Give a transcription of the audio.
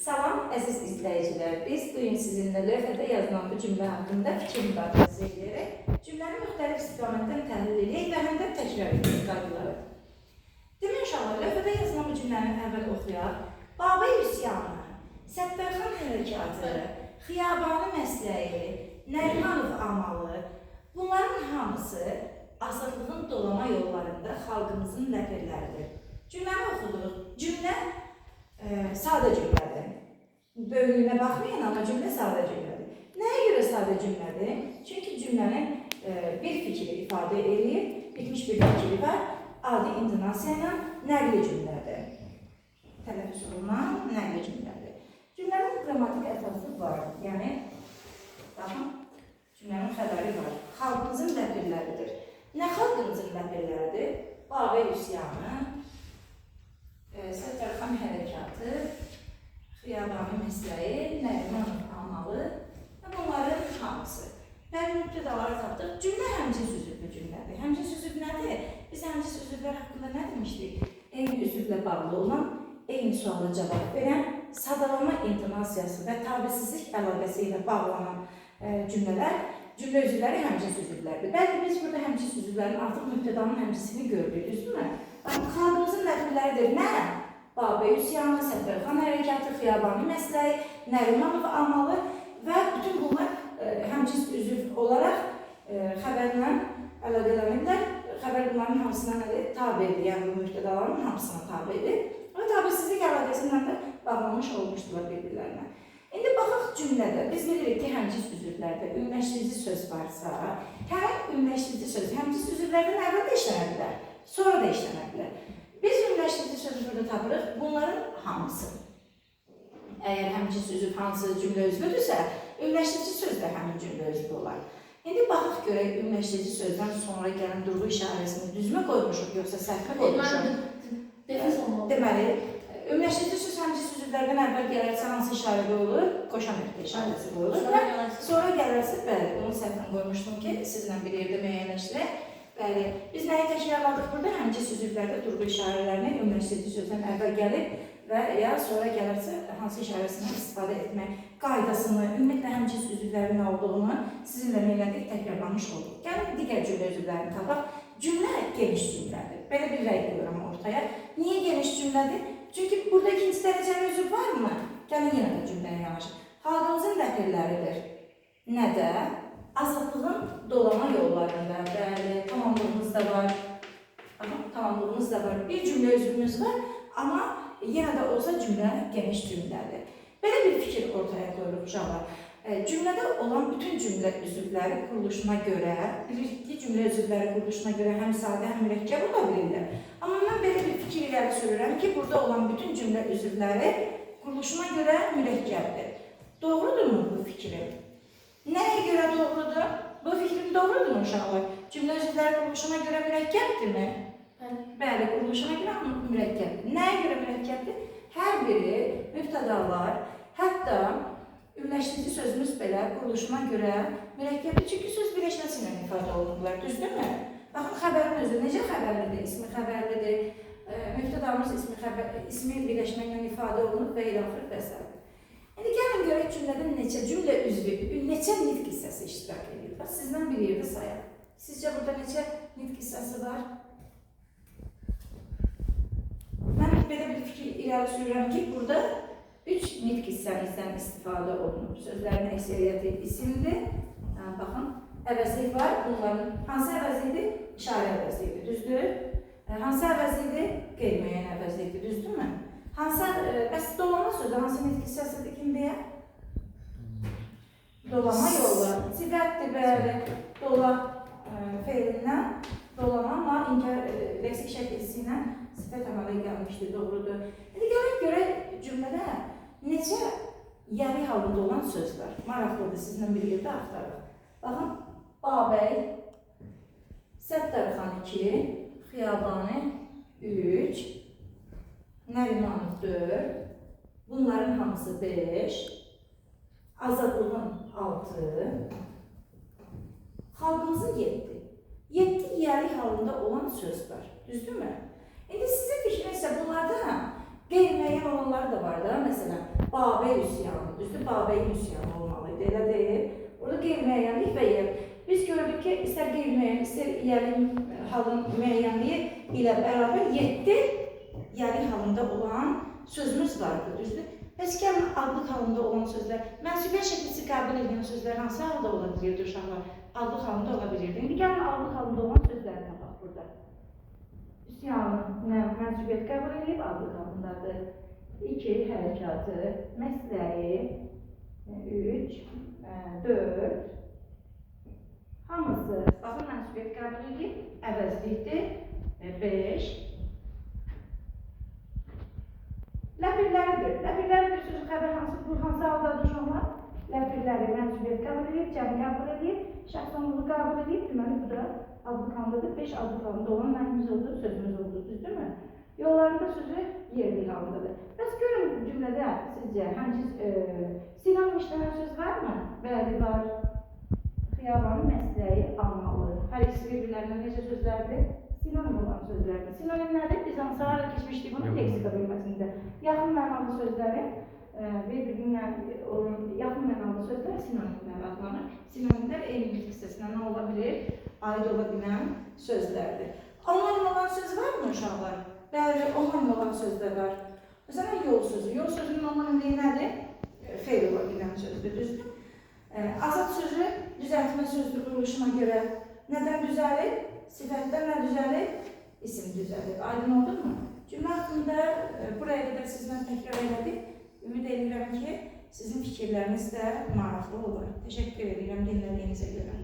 Salam əziz izləyicilər, biz bugün sizinlə lövhədə yazılan bu cümlə haqqında fikir mübadiləsi edərək cümləni müxtəlif istiqamətdən təhlil edək və həm də təkrar edək qaydaları. Demək inşallah lövhədə yazılan bu cümləni əvvəl oxuyaq. Babək üsyanı, Səttarxan hərəkatı, Xiyabani məsləyi, Nərimanov amalı, bunların hamısı azadlığın dolama yollarında xalqımızın ləpirləridir. Cümləni oxuduq. Cümlə sadə cümlədir. Böyüklüyünə baxmayın, amma cümlə sadə cümlədir. Nəyə görə sadə cümlədir? Çünki cümlənin bir fikri ifadə edir, bitmiş bir fikri var, adi intonasiya ilə nəqli cümlədir. Tələffüz olunan nəqli cümlədir. Cümlənin qrammatik əsası var. Yəni, baxın, cümlənin xəbəri var. Xalqımızın ləpirləridir. Nə xalqımızın ləpirləridir? Babək üsyanı, Səttarxan hərəkatı, Xiyabani məsləyi, Nərimanov amalı və bunların hamısı. Bəli mübtədaları tapdıq. Cümlə həmcins üzvlü cümlədir. Həmcins üzvlü nədir? Biz həmcins üzvlər haqqında nə demişdik? Eyni üzvlə bağlı olan, eyni suala cavab verən, sadalama intonasiyası və tabisizlik əlaqəsi ilə bağlanan cümlələr, cümlə üzvləri həmcins üzvlərdir. Bəli, biz burada həmcins üzvlərin artıq mübtədanın həmcinsini gördük, düzdürmü? Xalqımızın ləpirləridir. Nə? Babək üsyanı, Səttarxan hərəkatı, Xiyabani məsləyi, Nərimanov amalı və bütün bunlar həmcins üzv olaraq xəbərlə əlaqələnirlər. Xəbər bunların hamısına tabidir, yəni bu mübtədaların hamısına tabidir. Və tabisizlik əlaqəsindən də bağlanmış olmuşdular bir-birlərinə. İndi baxaq cümlədə. Biz bilirik ki, həmcins üzvlərdə ümumiləşdirici söz varsa, həmin ümumiləşdirici söz həmcins üzvlərdən əvvəl də işlənə bilər, sonra da işlənə bilər. Biz ümumiləşdirici sözü burada tapırıq, bunların hamısı. Əgər həmcins üzv hansı cümlə üzvüdürsə, ümumiləşdirici söz də həmin cümlə üzvü olar. İndi baxaq görək, ümumiləşdirici sözdən sonra gələn durğu işarəsini düzmə qoymuşuq, yoxsa səhvə qoymuşuq? Deməli, ümumiləşdirici söz həmcins üzvlərdən əvvəl gələrsə hansı işarədə olur? Qoşan nöqtə işarəsi qoyulur və sonra gələrsə, bəli, bunu səhvən qoymuşdum ki, sizlə bir yerdə müəyyənləşdirək. Bəli, biz nəyi təkrarladıq burada? Həmcins üzvlərdə durğu işarələrini ümumiləşdirici sözdən əvvəl gəlib və ya sonra gələrsə hansı işarəsindən istifadə etmək qaydasını, ümumiyyətlə həmcins üzvlərin nə olduğunu sizinlə elədik, təkrarlamış olduq. Gəlin digər cümlə üzvlərini tapaq. Cümlə geniş cümlədir. Belə bir rəy qoyuram ortaya. Niyə geniş cümlədir? Çünki burada ikinci dərəcəli üzv varmı? Gəlin yenə də cümləyə yanaşıq. Xalqımızın ləpirləridir. Nədə? Azadlığın dolama yollarında, bəli, tamamlığımız da var. Tamamlığımız da var. Bir cümlə üzvümüz var, amma yenə də olsa cümlə geniş cümlədir. Belə bir fikir ortaya qoyuruq uşaqlar. Cümlədə olan bütün cümlə üzvləri quruluşuna görə, bilirik ki, cümlə üzvləri quruluşuna görə həm sadə, həm mürəkkəb ola bilirlər. Amma mən belə bir fikir irəli sürürəm ki, burada olan bütün cümlə üzvləri quruluşuna görə mürəkkəbdir. Doğrudurmu bu fikrim? Nəyə görə doğrudur? Bu fikrim doğrudur uşaqlar? Cümlə üzvləri quruluşuna görə mürəkkəbdirmi? Bəli, quruluşuna görə mürəkkəbdir. Nəyə görə mürəkkəbdir? Hər biri mübtədalar, hətta ümumiləşdirici sözümüz belə quruluşuna görə mürəkkəbdir. Çünki söz birləşməsi ilə ifadə olunurlar, düzdürmü? Baxın, xəbərin özü necə xəbərlidir? İsmi xəbərlidir. Mübtədamız ismi birləşmə ilə ifadə olunur və ilaxır və s. İndi gəlin görək cümlədə neçə cümlə üzvü, neçə nitq hissəsi iştirak edir. Bax, sizdən bir yerdə sayaq. Sizcə burada neçə nitq hissəsi var? Mən belə bir fikir irəli sürürəm ki, burada 3 nitq hissəmizdən istifadə olunur. Sözlərin əksəriyyəti isimdir. Baxın, əvəzlik var. Bunların hansı əvəzlikdir? İşarə əvəzlikdir, düzdür? Hansı əvəzlikdir? Qeyri-müəyyən əvəzlikdir, düzdürmü? Hansı, bəs dolama sözü, hansı nitq hissəsidir kim deyə? Dolama yolu. Sifətdir, bəli, dola feilindən dolama, amma leksik şəkilsi ilə sifət əmələ gəlmişdir, doğrudur. İndi gələk görək cümlədə neçə yəri halında olan söz var. Maraqlıdır, sizinlə bir yerdə axtarıq. Baxın, Babək, Səttarxan 2, Xiyabani 3, Nərimanov 4, bunların hamısı 5, azadlığın 6, xalqımızın 7. 7 yəri halında olan söz var, düzdürmü? İndi sizin fikrinizsə bunlarda qeyri-müəyyən olanlar da var da, məsələn, Babel üsyanı, düzdür? Babel üsyanı olmalıydı, elə deyil. Orada qeyri-müəyyənlik və yer. Biz gördük ki, istər qeyri-müəyyən, istər yəli halın müəyyənliyi ilə bərabər 7 yəli halında olan sözümüz vardır, düzdür? Bəs gəlin adlıq halında olan sözlər, mənsubiyyət şəkilsi qəbul edən sözlər hansı halda ola bilirdi uşaqlar? Adlıq halında ola bilirdi. İndi gəlin adlıq halında olan sözlərine bax burada. Üsyanı mənsubiyyət qəbul edib adlıq halındadır. 2 hərəkatı, məsləyi, 3, 4, hamısı baxın mənsubiyyət qəbul edib, əvəzlikdir, 5. Ləpirləridir. Ləpirləri bir sözü xəbər hansı haldadır uşaqlar? Ləpirləri mənsubiyyət qəbul edib, cəmi qəbul edib, şəxsonluğu qəbul edib, deməli bu da adlıq halındadır. 5 adlıq halında olan mənimiz oldu, sözümüz oldu, düzdürmü? Yollarında sözü yerli halındadır. Bəs görün bu cümlədə sizcə həmçinin sinonim işlənən söz varmı? Bəli, var. Xiyabanın məsləyi almalı. Hər ikisi bir-birlərindən necə sözlərdir? Sinonim olan sözlərdir. Sinonim nədir? Biz hansı keçmişdik bunun leksika bölməsində. Yaxın mənalı sözlərin yaxın mənalı sözlər sinonimlər adlanır. Sinonimlər eyni bir hissəsinə nə ola bilir? Aid ola bilən sözlərdir. Anonim olan söz var mı uşaqlar? Bəli, anonim olan sözlər var. Məsələn, yol sözü. Yol sözünün anonimliyi nədir? Feil ola bilən sözdür, düzdür? Azad sözü düzəltmə sözdür quruluşuna görə nədən düzəlir? Sifətdən nə düzəlir? İsim düzəlir. Aydın oldu mu? Cümlə haqqında buraya qədər sizlə təkrar elədik. Ümid edirəm ki, sizin fikirləriniz də maraqlı olur. Təşəkkür edirəm dinlədiyinizə görə.